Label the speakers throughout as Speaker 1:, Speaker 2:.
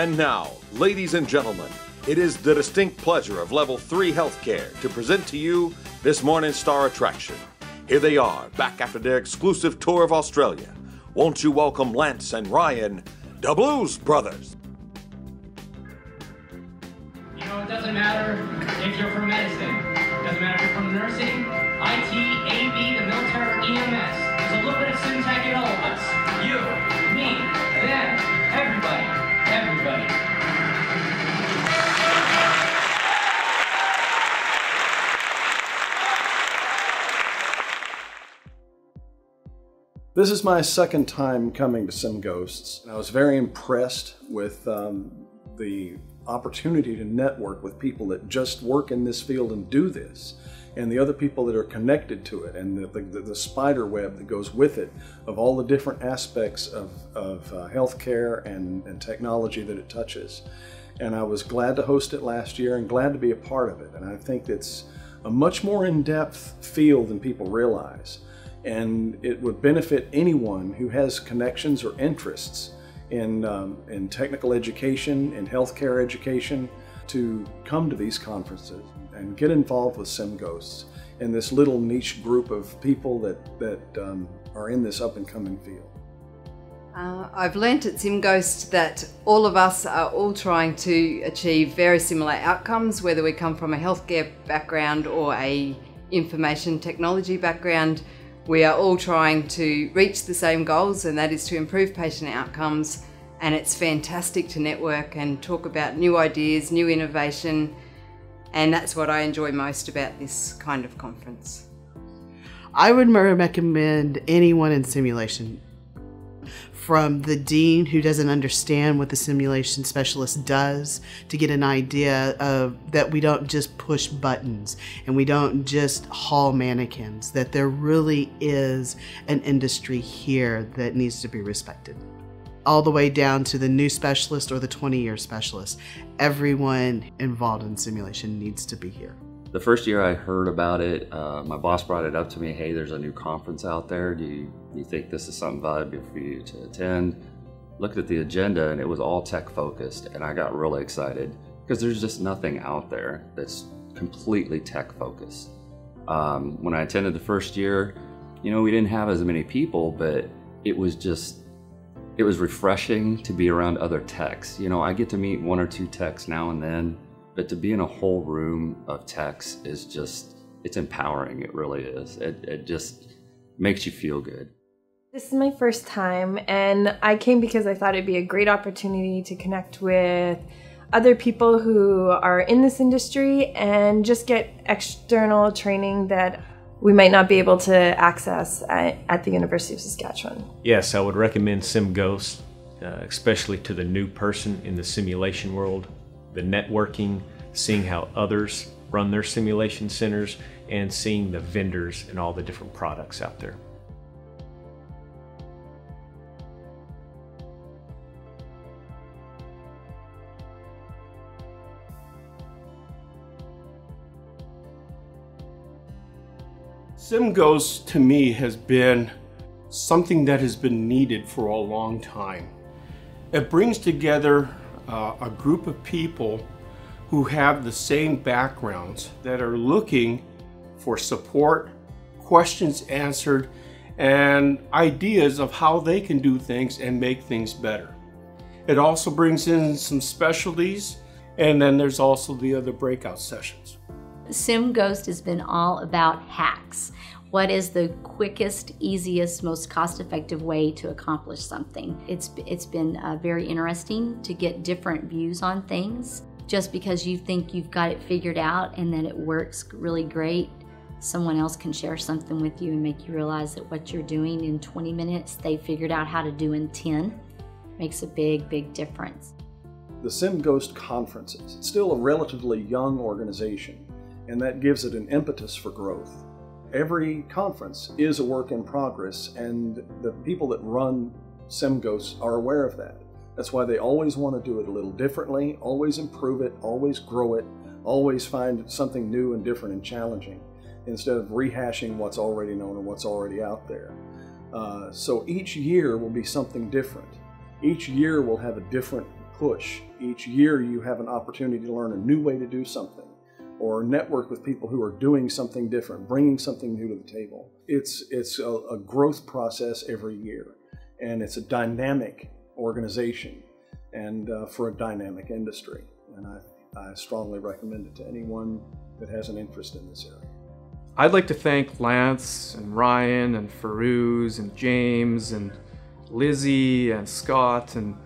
Speaker 1: And now, ladies and gentlemen, it is the distinct pleasure of Level 3 Healthcare to present to you this morning's star attraction. Here they are, back after their exclusive tour of Australia. Won't you welcome Lance and Ryan, the Blues Brothers?
Speaker 2: You know, it doesn't matter if you're from medicine. It doesn't matter if you're from nursing, IT, AV, the military, or EMS. There's a little bit of SimTech in all of us. You, me, them, everybody.
Speaker 3: This is my second time coming to SimGHOSTS. I was very impressed with the opportunity to network with people that just work in this field and do this, and the other people that are connected to it, and the spider web that goes with it of all the different aspects of healthcare and technology that it touches. And I was glad to host it last year and glad to be a part of it. And I think it's a much more in-depth field than people realize. And it would benefit anyone who has connections or interests in technical education, in healthcare education, to come to these conferences and get involved with SimGHOSTS and this little niche group of people that are in this up-and-coming field.
Speaker 4: I've learnt at SimGHOSTS that all of us are all trying to achieve very similar outcomes, whether we come from a healthcare background or a information technology background. We are all trying to reach the same goals, and that is to improve patient outcomes. And it's fantastic to network and talk about new ideas, new innovation, and that's what I enjoy most about this kind of conference.
Speaker 5: I would recommend anyone in simulation, from the dean who doesn't understand what the simulation specialist does, to get an idea of that we don't just push buttons and we don't just haul mannequins, that there really is an industry here that needs to be respected. All the way down to the new specialist or the 20-year specialist. Everyone involved in simulation needs to be here.
Speaker 6: The first year I heard about it, my boss brought it up to me, hey, there's a new conference out there. Do you think this is something valuable for you to attend? Looked at the agenda and it was all tech focused, and I got really excited because there's just nothing out there that's completely tech focused. When I attended the first year, you know, we didn't have as many people, but it was refreshing to be around other techs. You know, I get to meet one or two techs now and then, but to be in a whole room of techs is just, it's empowering, it really is. It just makes you feel good.
Speaker 7: This is my first time, and I came because I thought it'd be a great opportunity to connect with other people who are in this industry and just get external training that we might not be able to access at the University of Saskatchewan.
Speaker 8: Yes, I would recommend SimGHOSTS, especially to the new person in the simulation world. The networking, seeing how others run their simulation centers, and seeing the vendors and all the different products out there.
Speaker 9: SimGHOSTS to me has been something that has been needed for a long time. It brings together a group of people who have the same backgrounds that are looking for support, questions answered, and ideas of how they can do things and make things better. It also brings in some specialties, and then there's also the other breakout sessions.
Speaker 10: SimGHOSTS has been all about hacks. What is the quickest, easiest, most cost-effective way to accomplish something? It's been very interesting to get different views on things. Just because you think you've got it figured out and that it works really great, someone else can share something with you and make you realize that what you're doing in 20 minutes, they figured out how to do in 10. Makes a big, big difference.
Speaker 3: The SimGHOSTS conferences, it's still a relatively young organization, and that gives it an impetus for growth. Every conference is a work in progress, and the people that run SimGHOSTS are aware of that. That's why they always want to do it a little differently, always improve it, always grow it, always find something new and different and challenging, instead of rehashing what's already known or what's already out there. So each year will be something different. Each year will have a different push. Each year you have an opportunity to learn a new way to do something, or network with people who are doing something different, bringing something new to the table. It's a growth process every year, and it's a dynamic organization and for a dynamic industry. And I strongly recommend it to anyone that has an interest in this area.
Speaker 11: I'd like to thank Lance and Ryan and Farouz and James and Lizzie and Scott and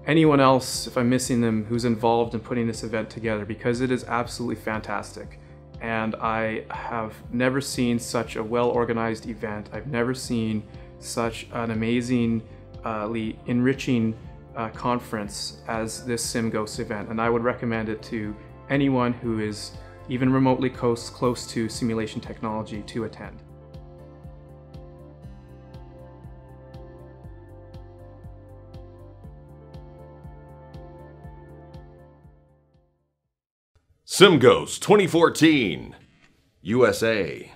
Speaker 11: anyone else, if I'm missing them, who's involved in putting this event together, because it is absolutely fantastic. And I have never seen such a well-organized event. I've never seen such an amazingly enriching conference as this SimGHOSTS event, and I would recommend it to anyone who is even remotely close to simulation technology to attend.
Speaker 1: SimGHOSTS 2014, USA.